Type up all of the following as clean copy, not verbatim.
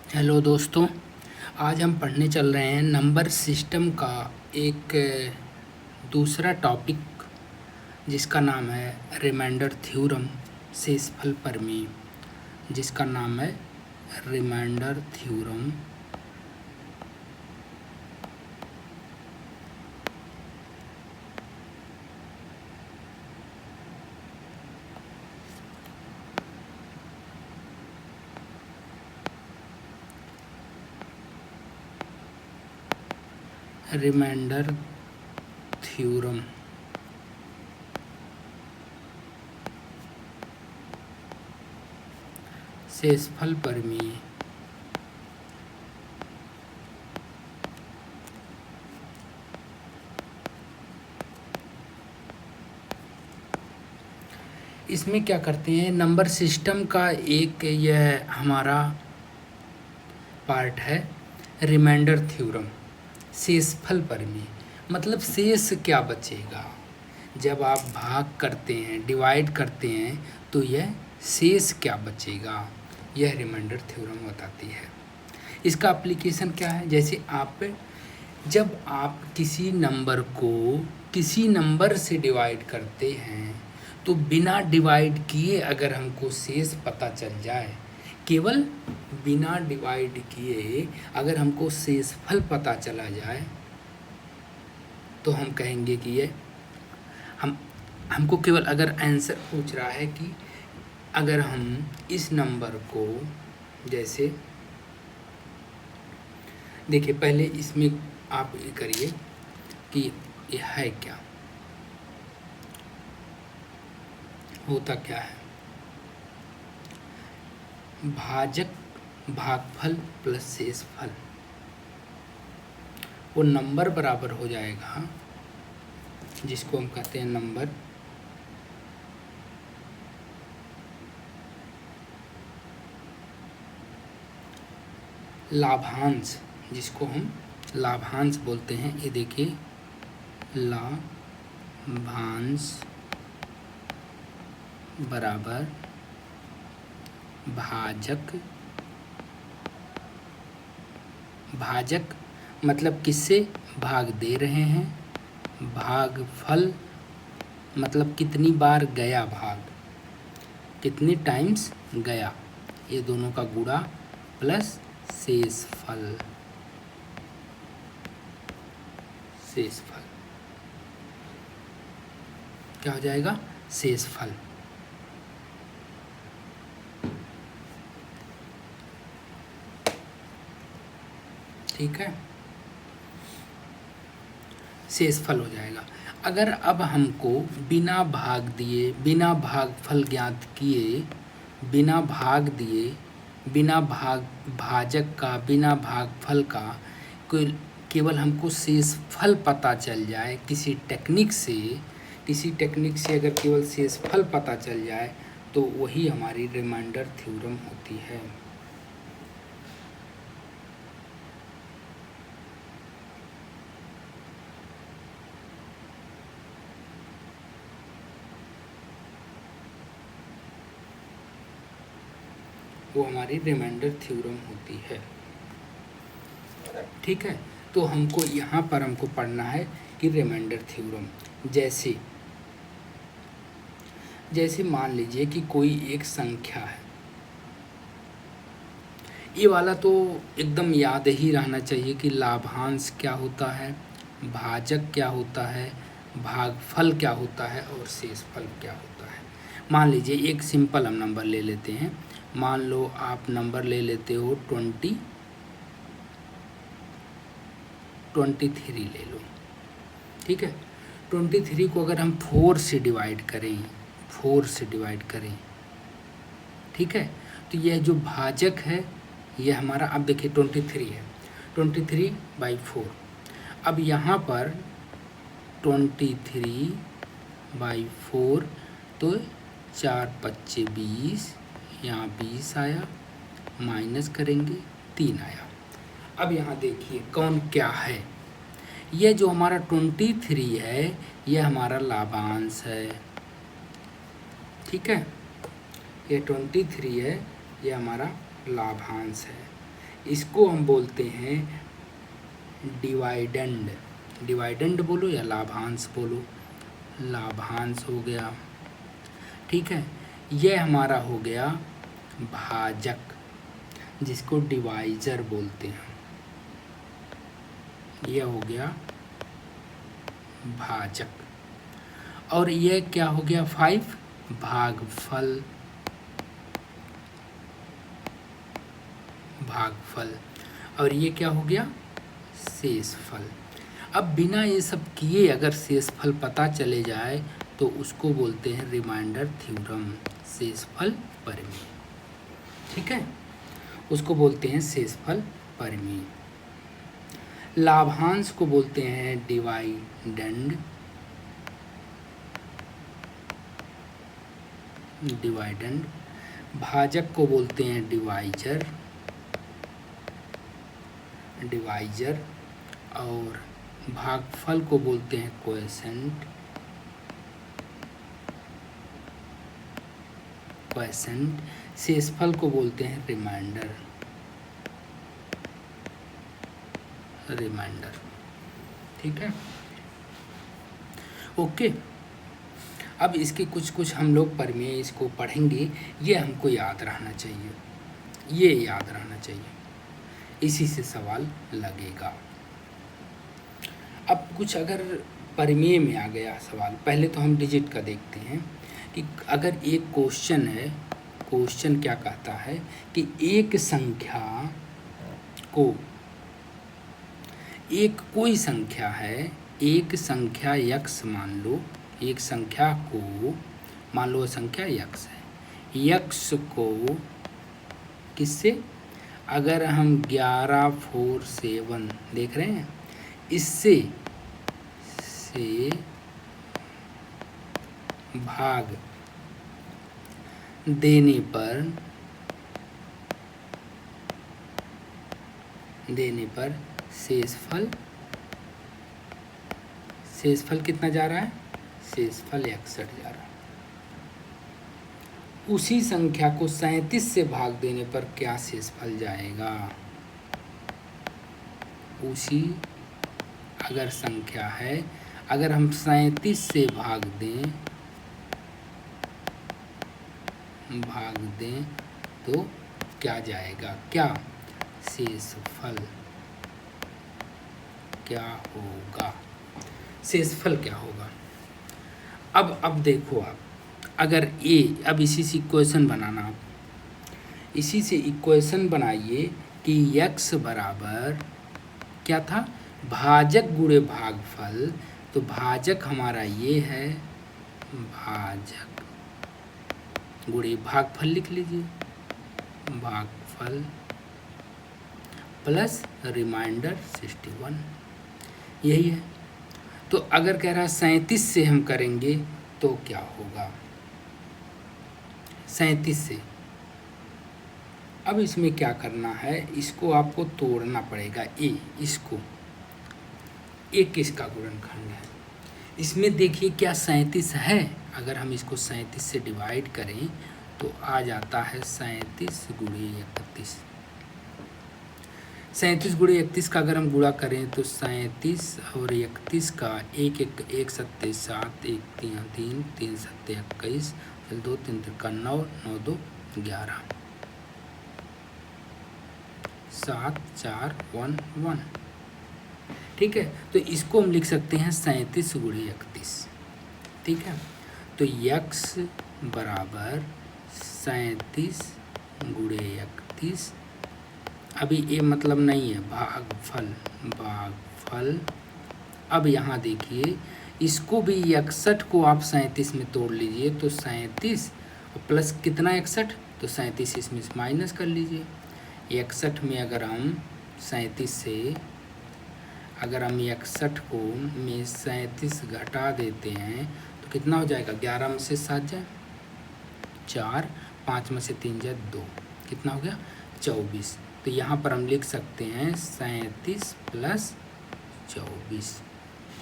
Hello दोस्तों, आज हम पढ़ने चल रहे हैं नंबर सिस्टम का एक दूसरा टॉपिक जिसका नाम है रिमाइंडर थ्योरम शेषफल प्रमेय। जिसका नाम है रिमाइंडर थ्योरम रिमाइंडर थ्योरम शेषफल प्रमेय। इसमें क्या करते हैं, नंबर सिस्टम का एक यह हमारा पार्ट है रिमाइंडर थ्योरम शेषफल प्रमेय। मतलब शेष क्या बचेगा जब आप भाग करते हैं, डिवाइड करते हैं, तो यह शेष क्या बचेगा, यह रिमाइंडर थ्योरम बताती है। इसका एप्लीकेशन क्या है, जैसे जब आप किसी नंबर को किसी नंबर से डिवाइड करते हैं तो बिना डिवाइड किए अगर हमको शेष पता चल जाए, केवल बिना डिवाइड किए अगर हमको शेषफल पता चला जाए, तो हम कहेंगे कि ये हमको केवल अगर आंसर पूछ रहा है कि अगर हम इस नंबर को, जैसे देखिए पहले इसमें आप ये करिए कि ये है क्या, होता क्या है, भाजक भागफल प्लस शेषफल, वो नंबर बराबर हो जाएगा जिसको हम कहते हैं नंबर लाभांश, जिसको हम लाभांश बोलते हैं। ये देखिए लाभांश बराबर भाजक, भाजक मतलब किससे भाग दे रहे हैं, भागफल मतलब कितनी बार गया भाग, कितनी टाइम्स गया, ये दोनों का गुणा प्लस शेषफल। शेषफल क्या हो जाएगा, शेषफल। ठीक है, शेषफल हो जाएगा। अगर अब हमको बिना भाग दिए, बिना भागफल ज्ञात किए, बिना भाग दिए, बिना भाजक का, बिना भागफल का, कोई केवल हमको शेषफल पता चल जाए किसी टेक्निक से अगर केवल शेषफल पता चल जाए तो वही हमारी रिमाइंडर थ्योरम होती है। वो हमारी रिमाइंडर थ्योरम होती है। ठीक है, तो हमको यहाँ पर हमको पढ़ना है कि रिमाइंडर थ्योरम, जैसे मान लीजिए कि कोई एक संख्या है, ये वाला तो एकदम याद ही रहना चाहिए कि लाभांश क्या होता है, भाजक क्या होता है, भागफल क्या होता है और शेषफल क्या होता है। मान लीजिए एक सिंपल हम नंबर ले लेते हैं। मान लो आप नंबर ले लेते हो 23 ले लो। ठीक है, 23 को अगर हम 4 से डिवाइड करें, ठीक है, तो यह जो भाजक है यह हमारा, अब देखिए 23 है, 23/4। अब यहाँ पर 23/4, तो 4×5 = 20, यहाँ 20 आया, माइनस करेंगे 3 आया। अब यहाँ देखिए कौन क्या है, यह जो हमारा 23 है यह हमारा लाभांश है। ठीक है, ये 23 है, ये हमारा लाभांश है। इसको हम बोलते हैं डिवाइडेंड। डिवाइडेंड बोलो या लाभांश बोलो, लाभांश हो गया। ठीक है, यह हमारा हो गया भाजक, जिसको डिवाइजर बोलते हैं। यह हो गया भाजक। और यह क्या हो गया 5 भागफल। भागफल। और ये क्या हो गया शेषफल। अब बिना ये सब किए अगर शेषफल पता चले जाए तो उसको बोलते हैं रिमाइंडर थ्योरम, शेषफल परिमेय। ठीक है, उसको बोलते हैं शेषफल परिमेय। लाभांश को बोलते हैं डिवाइडेंड। डिवाइडेंड। भाजक को बोलते हैं डिवाइजर। डिवाइजर। और भागफल को बोलते हैं क्वोशेंट। क्वोशेंट। शेषफल को बोलते हैं रिमाइंडर। रिमाइंडर। ठीक है, ओके। अब इसके कुछ कुछ हम लोग परिमेय इसको पढ़ेंगे, ये हमको याद रहना चाहिए, ये याद रहना चाहिए, इसी से सवाल लगेगा। अब कुछ अगर परिमेय में आ गया सवाल, पहले तो हम डिजिट का देखते हैं कि अगर एक क्वेश्चन है, क्वेश्चन क्या कहता है कि एक संख्या को, एक कोई संख्या है, एक संख्या यक्स मान लो, एक संख्या को मान लो संख्या यक्स है, यक्स को किससे, अगर हम 11 4 7 देख रहे हैं, इससे से भाग देने पर शेषफल, शेषफल कितना जा रहा है, शेषफल 61 जा रहा है। उसी संख्या को 37 से भाग देने पर क्या शेषफल जाएगा। उसी अगर संख्या है, अगर हम 37 से भाग दें तो क्या जाएगा, क्या शेषफल क्या होगा, शेषफल क्या होगा। अब देखो आप, अगर ए, अब इसी से इक्वेशन बनाना, आप इसी से इक्वेशन बनाइए कि x बराबर क्या था, भाजक गुणे भागफल। तो भाजक हमारा ये है, भाजक गुणे भागफल लिख लीजिए, भागफल प्लस रिमाइंडर 61, यही है। तो अगर कह रहा है 37 से हम करेंगे तो क्या होगा, 37 से। अब इसमें क्या करना है, इसको आपको तोड़ना पड़ेगा, ए, इसको ए किसका गुणनखंड है, इसमें देखिए क्या 37 है, अगर हम इसको 37 से डिवाइड करें तो आ जाता है 37 गुणे 31। 37 गुणे 31 का अगर हम गुणा करें तो 37 और 31 का 1 1 1 7 7 1 3 3 3 7 21, 2 3 3 9 9 2 11, 7 4 1 1। ठीक है, तो इसको हम लिख सकते हैं 37 गुणे 31। ठीक है, तो x बराबर 37 गुणे 31। अभी ये मतलब नहीं है, भागफल, भागफल। अब यहाँ देखिए, इसको भी 61 को आप 37 में तोड़ लीजिए तो 37 और प्लस कितना 61, तो 37 इसमें माइनस कर लीजिए। 61 में अगर हम 37 से, अगर हम 61 को में 37 घटा देते हैं तो कितना हो जाएगा, 11 में से 7 जाए 4, 5 में से 3 जाए 2, कितना हो गया 24। तो यहाँ पर हम लिख सकते हैं 37 प्लस 24,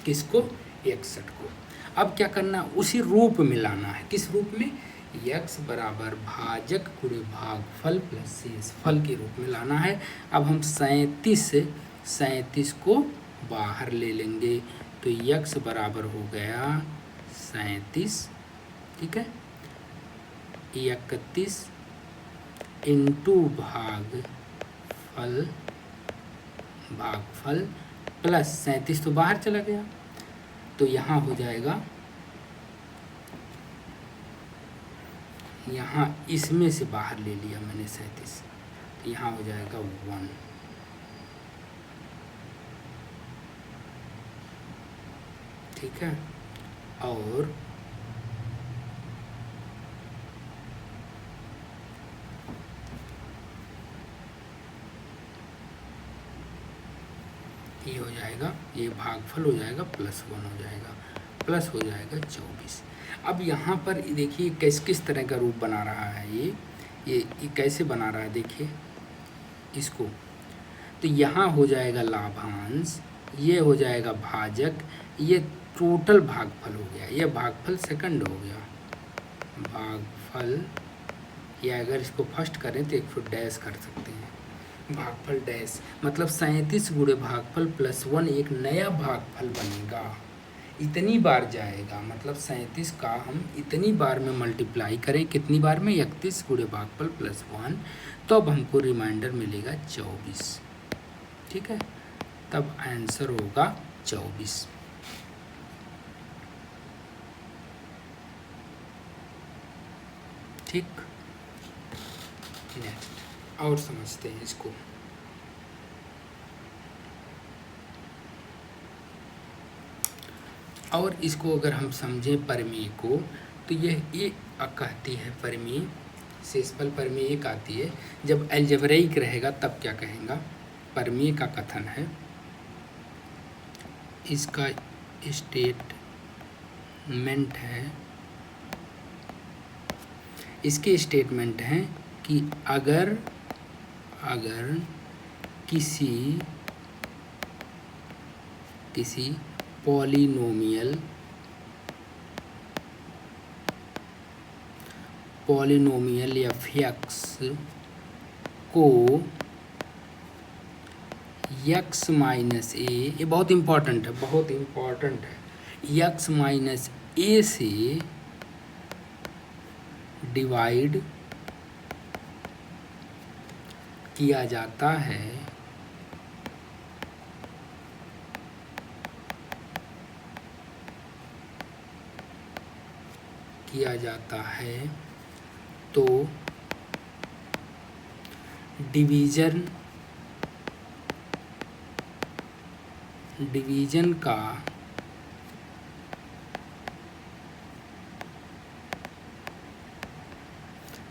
किसको, 61 को। अब क्या करना, उसी रूप में लाना है, किस रूप में, x बराबर भाजक गुणे भागफल प्लस शेषफल के रूप में लाना है। अब हम 37 को बाहर ले लेंगे तो x बराबर हो गया 37, ठीक है, 31 इंटू भागफल प्लस 37 तो बाहर चला गया तो यहाँ हो जाएगा, यहाँ इसमें से बाहर ले लिया मैंने 37 तो यहाँ हो जाएगा 1, ठीक है। और ये हो जाएगा, ये भागफल हो जाएगा +1 हो जाएगा, प्लस हो जाएगा 24। अब यहाँ पर देखिए किस तरह का रूप बना रहा है, ये कैसे बना रहा है देखिए इसको। तो यहाँ हो जाएगा लाभांश, ये हो जाएगा भाजक, ये टोटल भागफल हो गया, ये भागफल सेकंड हो गया, भागफल, या अगर इसको फर्स्ट करें तो एक फुट डैश कर सकते हैं, भागफल डैश, मतलब 37 गुणे भागफल +1 एक नया भागफल बनेगा, इतनी बार जाएगा, मतलब 37 का हम इतनी बार में मल्टीप्लाई करें, कितनी बार में, 31 गुणे भागफल +1, तो अब हमको रिमाइंडर मिलेगा 24, ठीक है, तब आंसर होगा 24। ठीक, नेक्स्ट और समझते हैं इसको। और इसको अगर हम समझें परिमेय को, तो ये कहती है परिमेय, शेषफल परिमेय एक आती है, जब अलजेब्रिक रहेगा तब क्या कहेंगा। परिमेय का कथन है, इसका स्टेटमेंट है, इसके स्टेटमेंट हैं कि अगर किसी पॉलिनोमियल या f को x माइनस ए, ये बहुत इम्पॉर्टेंट है, x माइनस ए से डिवाइड किया जाता है तो डिवीजन का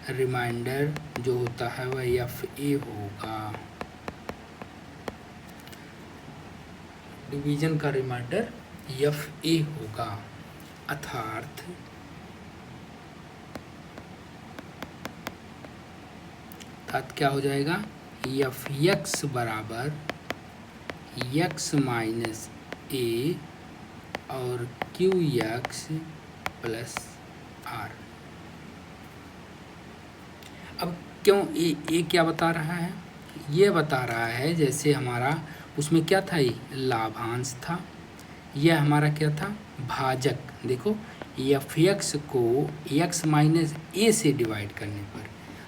रिमाइंडर जो होता है वह FA होगा। डिवीजन का रिमाइंडर FA होगा, अर्थात क्या हो जाएगा, Fx बराबर x माइनस ए और Qx प्लस R। अब क्यों ये क्या बता रहा है, ये बता रहा है जैसे हमारा उसमें क्या था, ये लाभांश था, यह हमारा क्या था, भाजक। देखो Fx को x माइनस ए से डिवाइड करने पर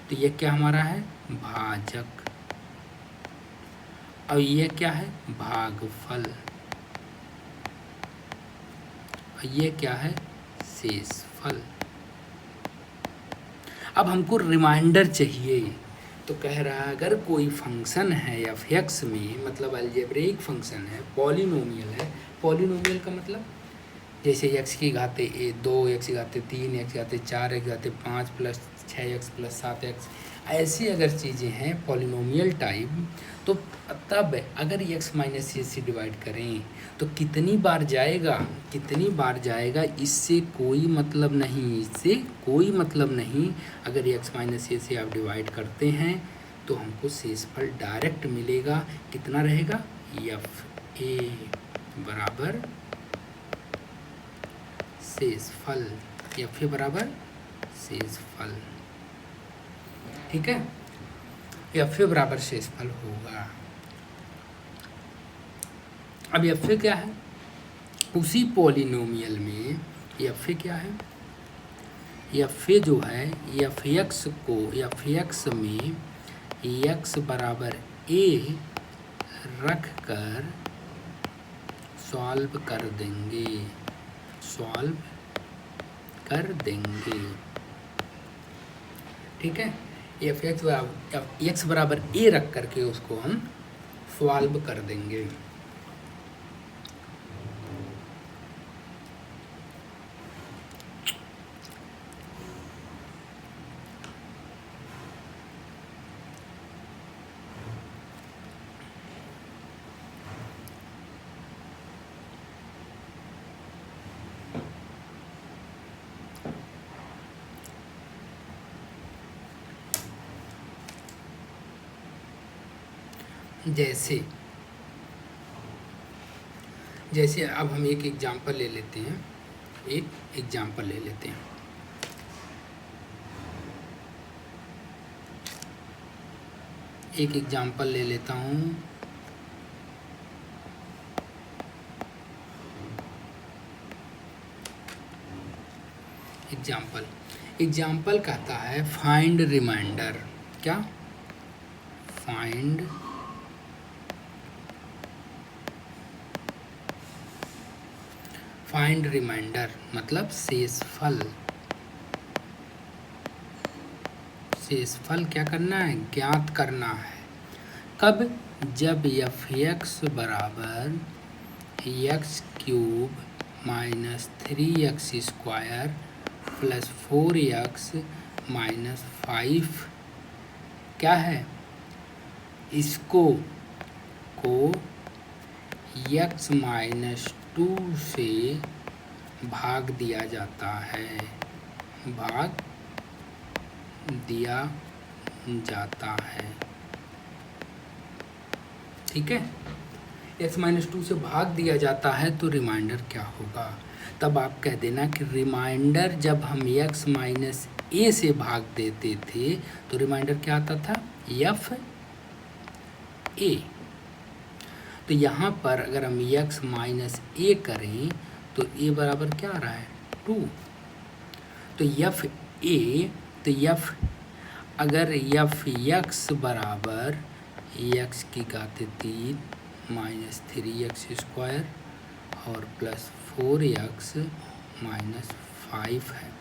तो यह क्या हमारा है, भाजक, और यह क्या है, भागफल, और यह क्या है, शेषफल। अब हमको रिमाइंडर चाहिए, तो कह रहा है अगर कोई फंक्शन है f(x) में, मतलब अलजेब्रिक फंक्शन है, पॉलिनोमियल है, पॉलिनोमियल का मतलब जैसे x की घाते 2, x की घाते 3, x की घाते 4, x की घाते 5 प्लस 6x प्लस 7x, ऐसी अगर चीज़ें हैं पॉलिनोमियल टाइप, तो तब अगर x माइनस ए से डिवाइड करें तो कितनी बार जाएगा, इससे कोई मतलब नहीं, अगर x माइनस ए से आप डिवाइड करते हैं तो हमको शेषफल डायरेक्ट मिलेगा, कितना रहेगा, FA बराबर शेषफल, FA बराबर शेषफल। ठीक है, एफ ए बराबर शेषफल होगा। अब एफ ए क्या है, उसी पॉलिनोमियल में एफ ए क्या है, एफ ए जो है एफ एक्स को एफ एक्स में एक्स बराबर ए रख कर सॉल्व कर देंगे। ठीक है, एफ एक्स बराबर ए रख करके उसको हम सॉल्व कर देंगे। जैसे अब हम एक एग्जांपल ले लेते हैं, एक एग्जांपल ले लेता हूँ। एग्जांपल कहता है फाइंड रिमाइंडर। क्या? फाइंड रिमाइंडर मतलब शेषफल क्या करना है, ज्ञात करना है। कब? जब एफ एक्स बराबर x cube minus 3x² plus 4x minus 5 क्या है, इसको x माइनस 2 से भाग दिया जाता है, ठीक है। x माइनस 2 से भाग दिया जाता है तो रिमाइंडर क्या होगा? तब आप कह देना कि रिमाइंडर जब हम x माइनस ए से भाग देते थे तो रिमाइंडर क्या आता था, एफ ए। तो यहाँ पर अगर हम x माइनस ए करें तो a बराबर क्या आ रहा है, 2। तो एफ ए, तो एफ अगर एफ एक्स बराबर एक्स की घात 3 माइनस 3x² और प्लस 4x माइनस 5 है,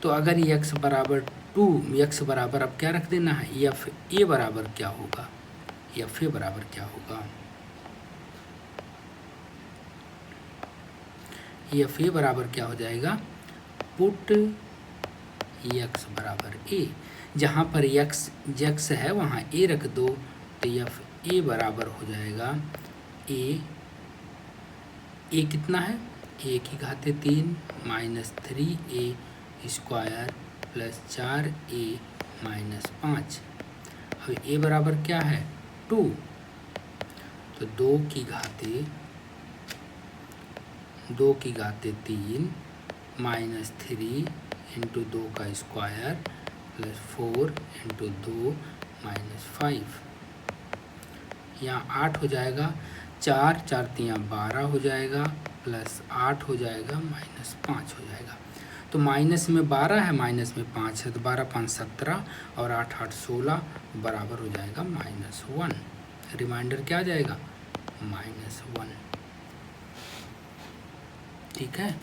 तो अगर x बराबर 2, x बराबर अब क्या रख देना है, एफ ए बराबर क्या होगा, एफ ए बराबर क्या होगा, एफ ए बराबर क्या हो जाएगा, पुट x बराबर a। जहाँ पर x है वहाँ a रख दो तो एफ ए बराबर हो जाएगा a कितना है, a की घात 3 minus 3a² plus 4a minus 5। अब a बराबर क्या है, 2, तो 2 की घात 3 माइनस 3 इंटू 2 का स्क्वायर प्लस 4 इंटू 2 माइनस 5। यहाँ 8 हो जाएगा, 4 4 3 12 हो जाएगा, प्लस 8 हो जाएगा, माइनस 5 हो जाएगा। तो माइनस में 12 है, माइनस में 5 है, तो 12 5 17 और 8 8 16 बराबर हो जाएगा -1। रिमाइंडर क्या आ जाएगा, -1। ठीक है।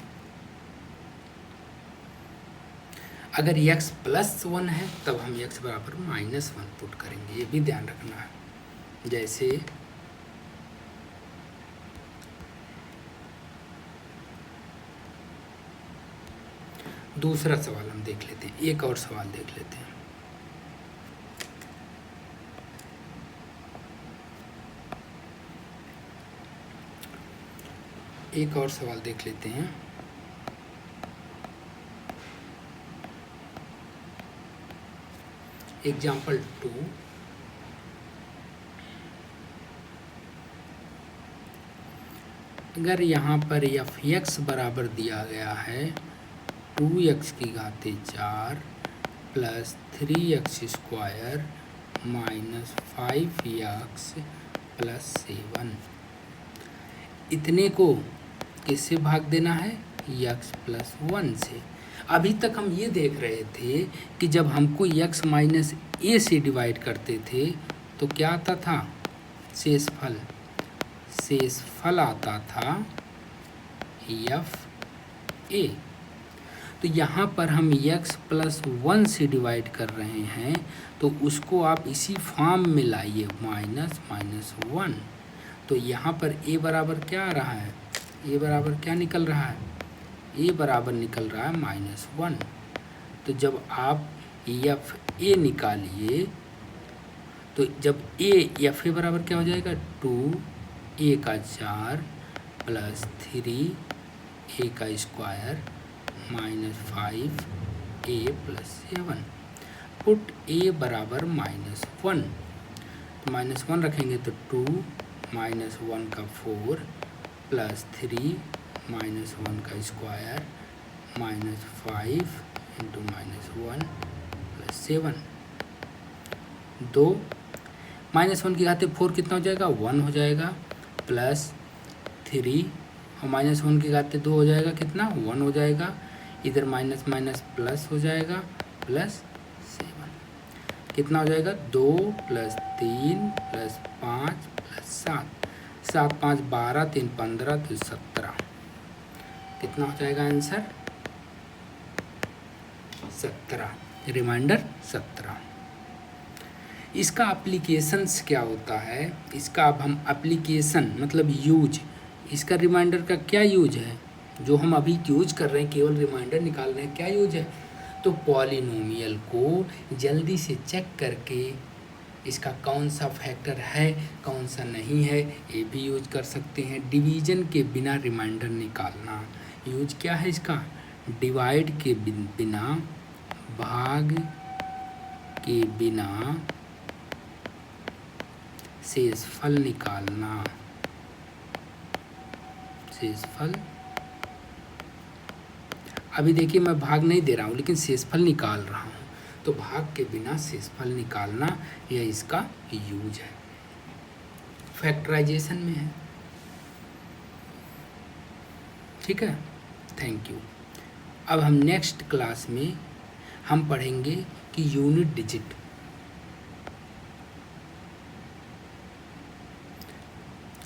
अगर x प्लस 1 है तब हम x बराबर -1 पुट करेंगे, ये भी ध्यान रखना है। जैसे दूसरा सवाल हम देख लेते हैं, एक और सवाल देख लेते हैं। एक और सवाल देख लेते हैं। एग्जाम्पल 2, अगर यहाँ पर एफ एक्स बराबर दिया गया है 2x की घाते 4 plus 3x square minus 5x plus 7। इतने को किससे भाग देना है? x प्लस 1 से। अभी तक हम ये देख रहे थे कि जब हमको x माइनस ए से डिवाइड करते थे तो क्या आता था? शेषफल। शेषफल आता था एफ ए। तो यहाँ पर हम x प्लस 1 से डिवाइड कर रहे हैं तो उसको आप इसी फॉर्म में लाइए, माइनस माइनस 1। तो यहाँ पर a बराबर क्या आ रहा है? a बराबर क्या निकल रहा है? a बराबर निकल रहा है -1। तो जब आप एफ ए निकालिए तो जब एफ ए बराबर क्या हो जाएगा? 2a का 4 प्लस 3a का square minus 5a plus 7। Put a बराबर -1। तो -1 रखेंगे तो 2 -1 का 4 प्लस 3 -1 का स्क्वायर माइनस 5 इंटू -1 प्लस 7। 2 -1 की घाते 4 कितना हो जाएगा? 1 हो जाएगा, प्लस 3 और -1 की घाते 2 हो जाएगा, कितना? 1 हो जाएगा। इधर माइनस माइनस प्लस हो जाएगा, प्लस 7 कितना हो जाएगा? 2 प्लस 3 प्लस 5 प्लस 7। 7 5 12, 3 15, तो 17। कितना हो जाएगा आंसर? 17। रिमाइंडर 17। इसका एप्लीकेशंस क्या होता है? इसका अब हम एप्लीकेशन मतलब यूज, इसका रिमाइंडर का क्या यूज है? जो हम अभी यूज कर रहे हैं, केवल रिमाइंडर निकाल रहे हैं, क्या यूज है? तो पॉलिनोमियल को जल्दी से चेक करके इसका कौन सा फैक्टर है, कौन सा नहीं है, ये भी यूज कर सकते हैं। डिवीजन के बिना रिमाइंडर निकालना, यूज क्या है इसका? डिवाइड के बिना, भाग के बिना शेषफल निकालना। शेषफल, अभी देखिए मैं भाग नहीं दे रहा हूँ लेकिन शेषफल निकाल रहा हूँ, तो भाग के बिना शेषफल निकालना यह इसका यूज है, फैक्टराइजेशन में है। ठीक है, थैंक यू। अब हम नेक्स्ट क्लास में हम पढ़ेंगे कि यूनिट डिजिट।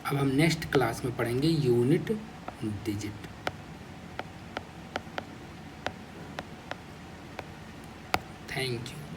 अब हम नेक्स्ट क्लास में पढ़ेंगे यूनिट डिजिट। Thank you.